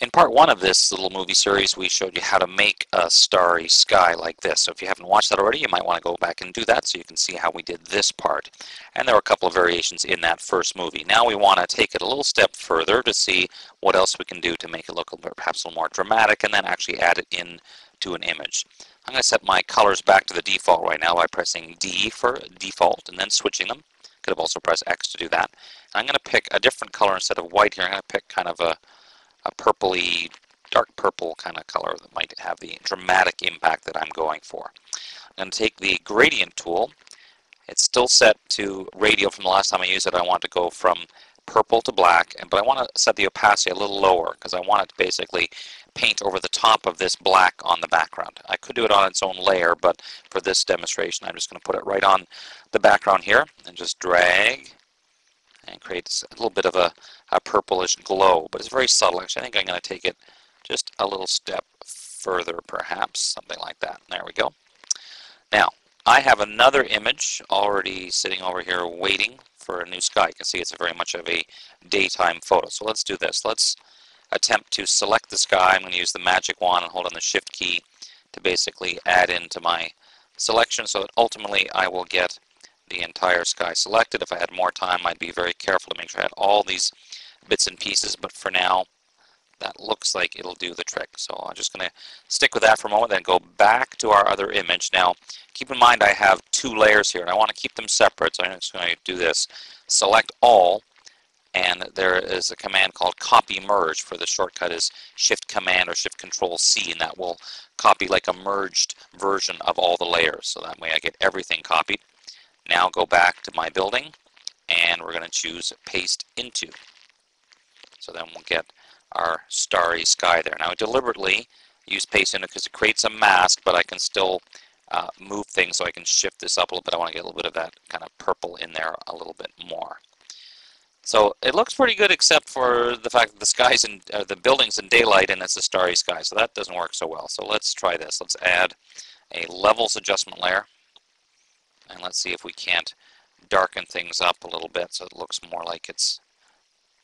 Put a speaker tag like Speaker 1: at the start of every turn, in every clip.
Speaker 1: In part one of this little movie series, we showed you how to make a starry sky like this. So if you haven't watched that already, you might want to go back and do that so you can see how we did this part. And there were a couple of variations in that first movie. Now we want to take it a little step further to see what else we can do to make it look a little, perhaps a little more dramatic, and then actually add it in to an image. I'm going to set my colors back to the default right now by pressing D for default and then switching them. Could have also pressed X to do that. And I'm going to pick a different color instead of white here. I'm going to pick kind of a purpley, dark purple kind of color that might have the dramatic impact that I'm going for. I'm going to take the gradient tool. It's still set to radial from the last time I used it. I want to go from purple to black, but I want to set the opacity a little lower because I want it to basically paint over the top of this black on the background. I could do it on its own layer, but for this demonstration I'm just going to put it right on the background here and just drag and creates a little bit of a purplish glow, but it's very subtle. Actually, I think I'm going to take it just a little step further, perhaps, something like that. There we go. Now, I have another image already sitting over here waiting for a new sky. You can see it's very much of a daytime photo. So let's do this. Let's attempt to select the sky. I'm going to use the magic wand and hold on the Shift key to basically add into my selection so that ultimately I will get the entire sky selected. If I had more time, I'd be very careful to make sure I had all these bits and pieces, but for now that looks like it'll do the trick. So I'm just going to stick with that for a moment, then go back to our other image. Now keep in mind I have two layers here and I want to keep them separate, so I'm just going to do this. Select all, and there is a command called copy merge. For the shortcut is Shift Command or Shift Control C, and that will copy like a merged version of all the layers, so that way I get everything copied. Now go back to my building and we're going to choose paste into. So then we'll get our starry sky there. Now I deliberately use paste into because it creates a mask, but I can still move things, so I can shift this up a little bit. I want to get a little bit of that kind of purple in there a little bit more. So it looks pretty good except for the fact that the sky's in the building's in daylight and it's a starry sky, so that doesn't work so well. So let's try this. Let's add a levels adjustment layer. And let's see if we can't darken things up a little bit so it looks more like it's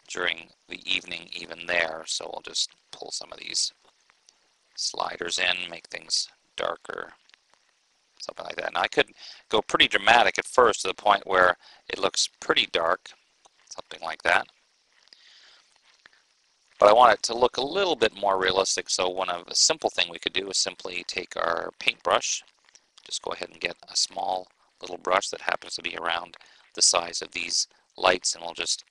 Speaker 1: during the evening even there. So we'll just pull some of these sliders in, make things darker, something like that. Now I could go pretty dramatic at first to the point where it looks pretty dark, something like that. But I want it to look a little bit more realistic, so a simple thing we could do is simply take our paintbrush, just go ahead and get a small little brush that happens to be around the size of these lights, and we'll just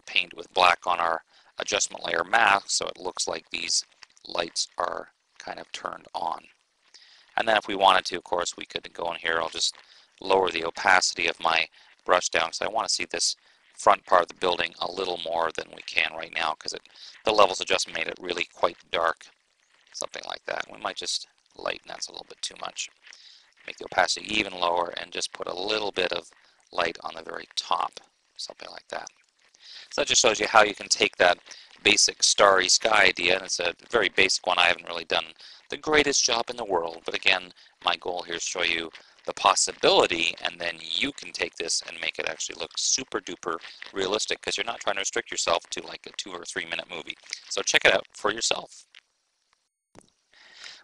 Speaker 1: paint with black on our adjustment layer mask so it looks like these lights are kind of turned on. And then if we wanted to, of course, we could go in here. I'll just lower the opacity of my brush down because I want to see this front part of the building a little more than we can right now because the levels adjustment made it really quite dark, something like that. We might just lighten that's a little bit too much. Make the opacity even lower and just put a little bit of light on the very top, something like that. So that just shows you how you can take that basic starry sky idea, and it's a very basic one. I haven't really done the greatest job in the world, but again, my goal here is to show you the possibility, and then you can take this and make it actually look super duper realistic because you're not trying to restrict yourself to like a 2 or 3 minute movie. So check it out for yourself.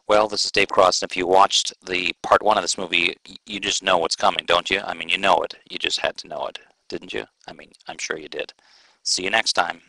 Speaker 1: Well, this is Dave Cross, and if you watched the part 1 of this movie, you just know what's coming, don't you? I mean, you know it. You just had to know it, didn't you? I mean, I'm sure you did. See you next time.